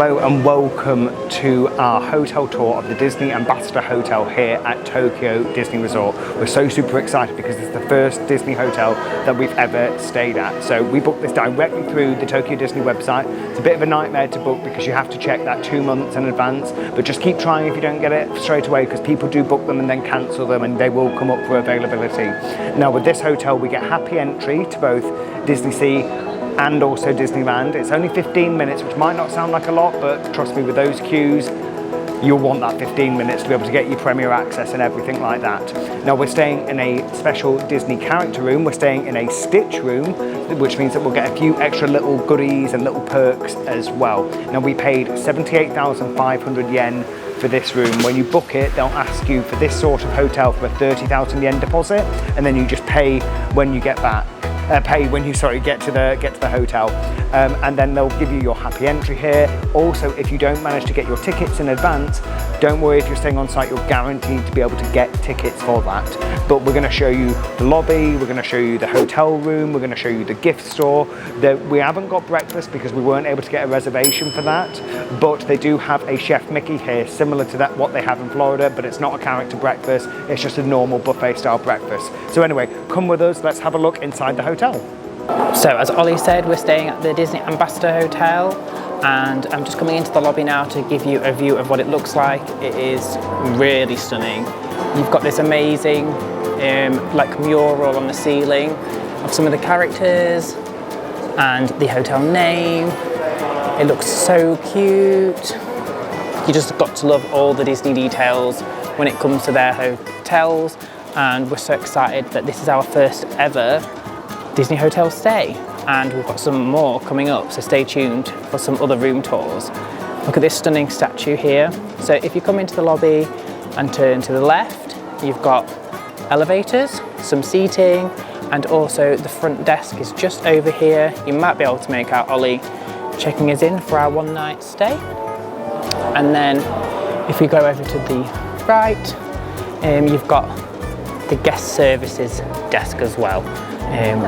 Hello and welcome to our hotel tour of the Disney Ambassador Hotel here at Tokyo Disney Resort. We're so super excited because it's the first Disney hotel that we've ever stayed at. So we booked this directly through the Tokyo Disney website. It's a bit of a nightmare to book because you have to check that 2 months in advance, but just keep trying if you don't get it straight away, because people do book them and then cancel them and they will come up for availability. Now with this hotel we get happy entry to both Disney Sea and also Disneyland. It's only 15 minutes, which might not sound like a lot, but trust me, with those queues, you'll want that 15 minutes to be able to get your premier access and everything like that. Now we're staying in a special Disney character room. We're staying in a Stitch room, which means that we'll get a few extra little goodies and little perks as well. Now we paid 78,500 yen for this room. When you book it, they'll ask you for this sort of hotel for a 30,000 yen deposit, and then you just pay when you get back. Pay when you get to the hotel, and then they'll give you your happy entry here. Also, if you don't manage to get your tickets in advance, don't worry, if you're staying on site, you're guaranteed to be able to get tickets for that. But we're going to show you the lobby, we're going to show you the hotel room, we're going to show you the gift store. We haven't got breakfast because we weren't able to get a reservation for that, but they do have a Chef Mickey here, similar to what they have in Florida, but it's not a character breakfast, it's just a normal buffet style breakfast. So anyway, come with us, let's have a look inside the hotel. So as Ollie said, we're staying at the Disney Ambassador Hotel, and I'm just coming into the lobby now to give you a view of what it looks like. It is really stunning. You've got this amazing like mural on the ceiling of some of the characters and the hotel name. It looks so cute. You just got to love all the Disney details when it comes to their hotels, and we're so excited that this is our first ever Disney hotel stay, and we've got some more coming up, so stay tuned for some other room tours. Look at this stunning statue here. So if you come into the lobby and turn to the left, you've got elevators, some seating, and also the front desk is just over here. You might be able to make out Ollie checking us in for our one night stay. And then if we go over to the right, you've got the guest services desk as well,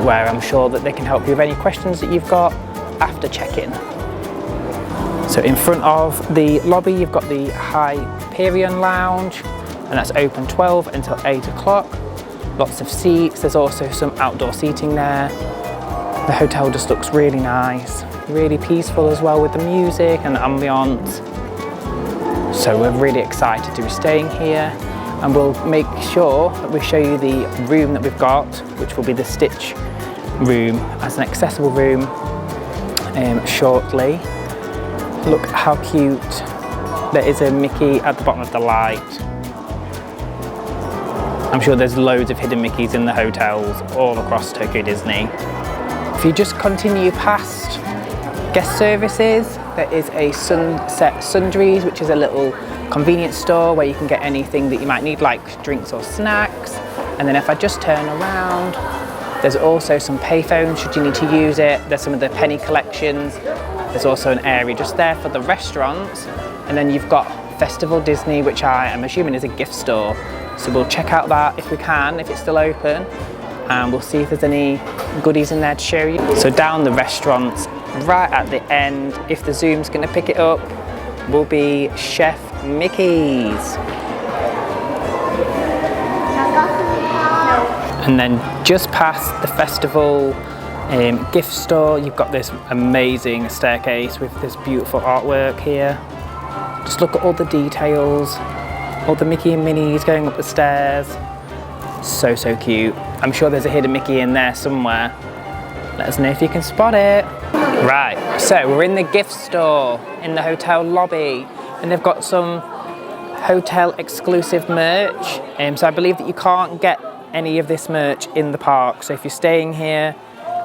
where I'm sure that they can help you with any questions that you've got after check-in. So in front of the lobby, you've got the Hyperion Lounge, and that's open 12 until 8 o'clock. Lots of seats. There's also some outdoor seating there. The hotel just looks really nice, really peaceful as well with the music and the ambience. So we're really excited to be staying here, and we'll make sure that we show you the room that we've got, which will be the Stitch room as an accessible room shortly. Look how cute. There is a Mickey at the bottom of the light. I'm sure there's loads of hidden Mickeys in the hotels all across Tokyo Disney. If you just continue past guest services, there is a Sunset Sundries, which is a little convenience store where you can get anything that you might need, like drinks or snacks. And then if I just turn around, there's also some payphones should you need to use it. There's some of the penny collections. There's also an area just there for the restaurants. And then you've got Festival Disney, which I am assuming is a gift store. So we'll check out that if we can, if it's still open. And we'll see if there's any goodies in there to show you. So down the restaurants, right at the end, if the zoom's gonna pick it up, will be Chef Mickey's. And then just past the festival gift store, you've got this amazing staircase with this beautiful artwork here. Just look at all the details, all the Mickey and Minnies going up the stairs. So, so cute. I'm sure there's a hidden Mickey in there somewhere. Let us know if you can spot it. Right, so we're in the gift store in the hotel lobby, and they've got some hotel exclusive merch. So I believe that you can't get any of this merch in the park. So if you're staying here,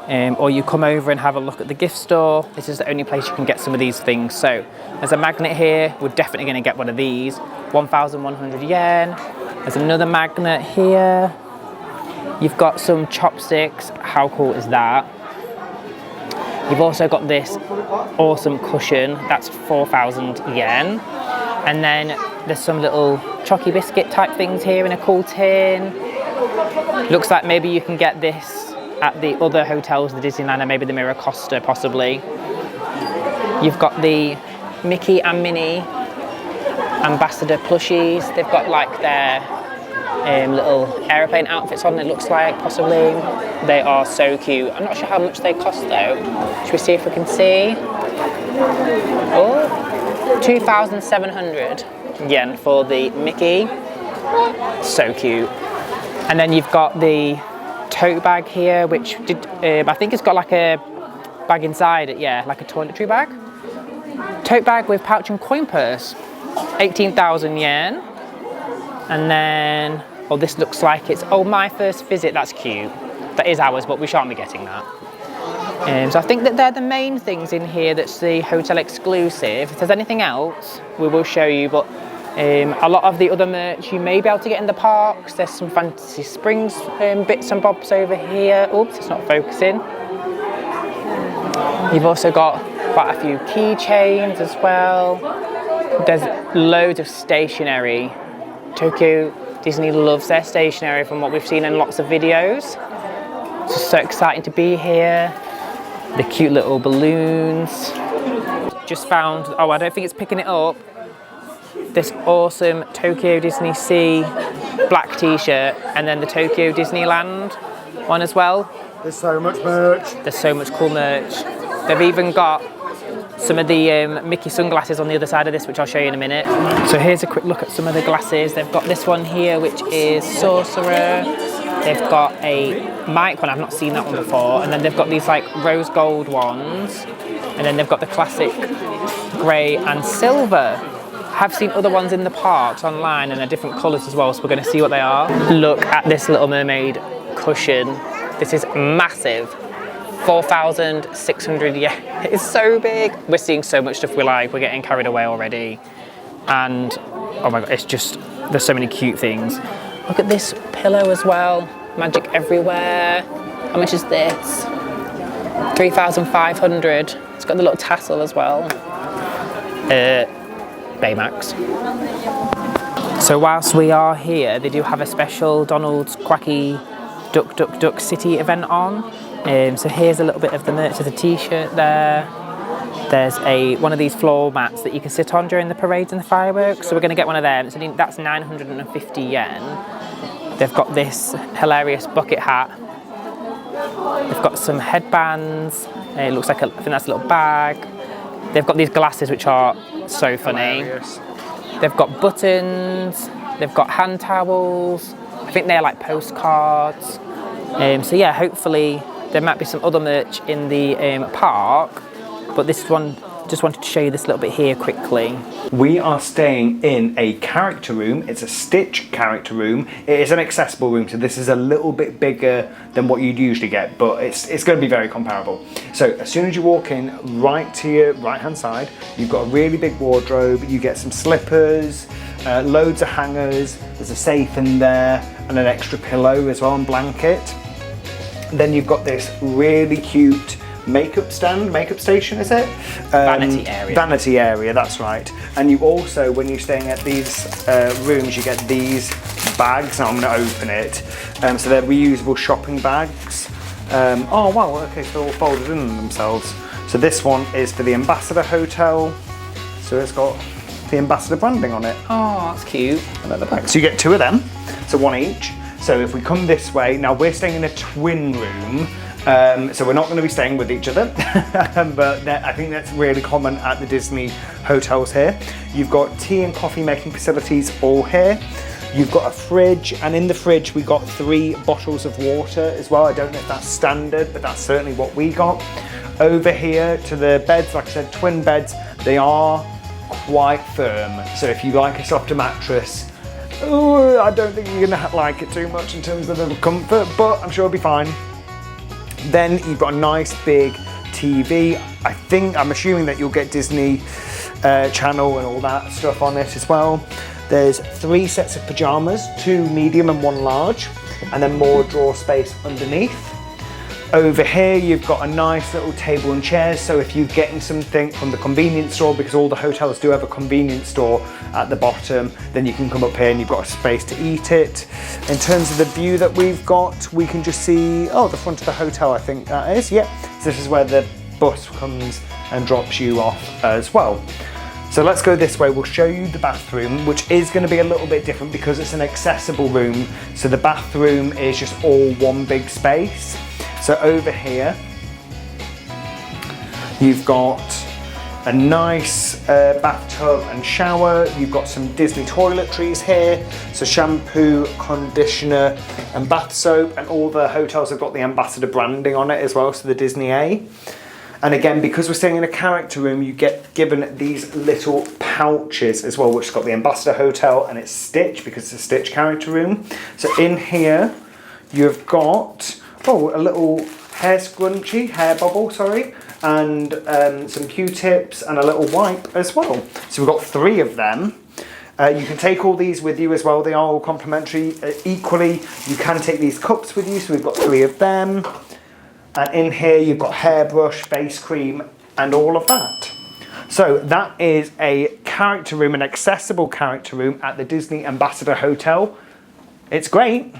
or you come over and have a look at the gift store, this is the only place you can get some of these things. So there's a magnet here, we're definitely gonna get one of these, 1,100 yen. There's another magnet here. You've got some chopsticks, how cool is that? You've also got this awesome cushion, that's 4,000 yen. And then there's some little chocky biscuit type things here in a cool tin. Looks like maybe you can get this at the other hotels, the Disneyland and maybe the Miracosta possibly. You've got the Mickey and Minnie ambassador plushies. They've got like their little aeroplane outfits on, it looks like, possibly. They are so cute. I'm not sure how much they cost though. Should we see if we can see? Oh, 2,700 yen for the Mickey. So cute. And then you've got the tote bag here, which I think it's got like a bag inside it, yeah, like a toiletry bag. Tote bag with pouch and coin purse, 18,000 yen. And then, oh, this looks like it's, oh, my first visit, that's cute. That is ours, but we shan't be getting that. So I think that they're the main things in here that's the hotel exclusive. If there's anything else, we will show you, but a lot of the other merch you may be able to get in the parks. There's some Fantasy Springs bits and bobs over here. Oops, it's not focusing. You've also got quite a few keychains as well. There's loads of stationery. Tokyo Disney loves their stationery from what we've seen in lots of videos. It's so exciting to be here. The cute little balloons. Just found, oh, I don't think it's picking it up, this awesome Tokyo Disney Sea black t-shirt, and then the Tokyo Disneyland one as well. There's so much merch. There's so much cool merch. They've even got some of the Mickey sunglasses on the other side of this, which I'll show you in a minute. So here's a quick look at some of the glasses. They've got this one here, which is Sorcerer. They've got a Mike one, I've not seen that one before. And then they've got these like rose gold ones. And then they've got the classic grey and silver. I've seen other ones in the parks online and they're different colours as well, so we're going to see what they are. Look at this Little Mermaid cushion. This is massive. 4,600 yen. It's so big. We're seeing so much stuff we like. We're getting carried away already. And oh my god, it's just, there's so many cute things. Look at this pillow as well. Magic everywhere. How much is this? 3,500. It's got the little tassel as well. Baymax. So whilst we are here, they do have a special Donald's Quacky Duck Duck Duck City event on. So here's a little bit of the merch. There's a t-shirt there. There's one of these floor mats that you can sit on during the parades and the fireworks. So we're going to get one of them. So that's 950 yen. They've got this hilarious bucket hat. They've got some headbands. It looks like I think that's a little bag. They've got these glasses which are so funny. Hilarious. They've got buttons. They've got hand towels. I think they're like postcards. So yeah, hopefully there might be some other merch in the park, but this one, just wanted to show you this little bit here quickly. We are staying in a character room. It's a Stitch character room. It is an accessible room, so this is a little bit bigger than what you'd usually get, but it's going to be very comparable. So as soon as you walk in, right to your right hand side, you've got a really big wardrobe. You get some slippers, loads of hangers. There's a safe in there and an extra pillow as well, and blanket. Then you've got this really cute makeup station, is it? Vanity area. Vanity area, that's right. And you also, when you're staying at these rooms, you get these bags. Now I'm going to open it. So they're reusable shopping bags. Oh wow, okay, so they're all folded in themselves. So this one is for the Ambassador Hotel. So it's got the Ambassador branding on it. Oh, that's cute. And at the back. So you get two of them, so one each. So if we come this way, now we're staying in a twin room, so we're not going to be staying with each other, but I think that's really common at the Disney hotels here. You've got tea and coffee making facilities all here. You've got a fridge, and in the fridge we got 3 bottles of water as well. I don't know if that's standard, but that's certainly what we got. Over here to the beds, like I said, twin beds, they are quite firm. So if you like a softer mattress, I don't think you're gonna like it too much in terms of the comfort, but I'm sure it'll be fine. Then you've got a nice big TV. I'm assuming that you'll get Disney Channel and all that stuff on it as well. There's 3 sets of pajamas, 2 medium and 1 large, and then more drawer space underneath. Over here you've got a nice little table and chairs, so if you're getting something from the convenience store, because all the hotels do have a convenience store at the bottom, then you can come up here and you've got a space to eat it. In terms of the view that we've got, we can just see, the front of the hotel, I think that is, yeah. So this is where the bus comes and drops you off as well. So let's go this way. We'll show you the bathroom, which is going to be a little bit different because it's an accessible room. So the bathroom is just all one big space. So over here, you've got a nice bathtub and shower. You've got some Disney toiletries here. So shampoo, conditioner, and bath soap. And all the hotels have got the Ambassador branding on it as well, so the Disney A. And again, because we're staying in a character room, you get given these little pouches as well, which has got the Ambassador Hotel and it's Stitch because it's a Stitch character room. So in here, you've got, a little hair scrunchie, hair bubble, sorry, and some Q-tips and a little wipe as well. So we've got 3 of them. You can take all these with you as well. They are all complimentary. Equally, you can take these cups with you. So we've got 3 of them. And in here you've got hairbrush, face cream, and all of that. So that is a character room, an accessible character room at the Disney Ambassador Hotel. It's great.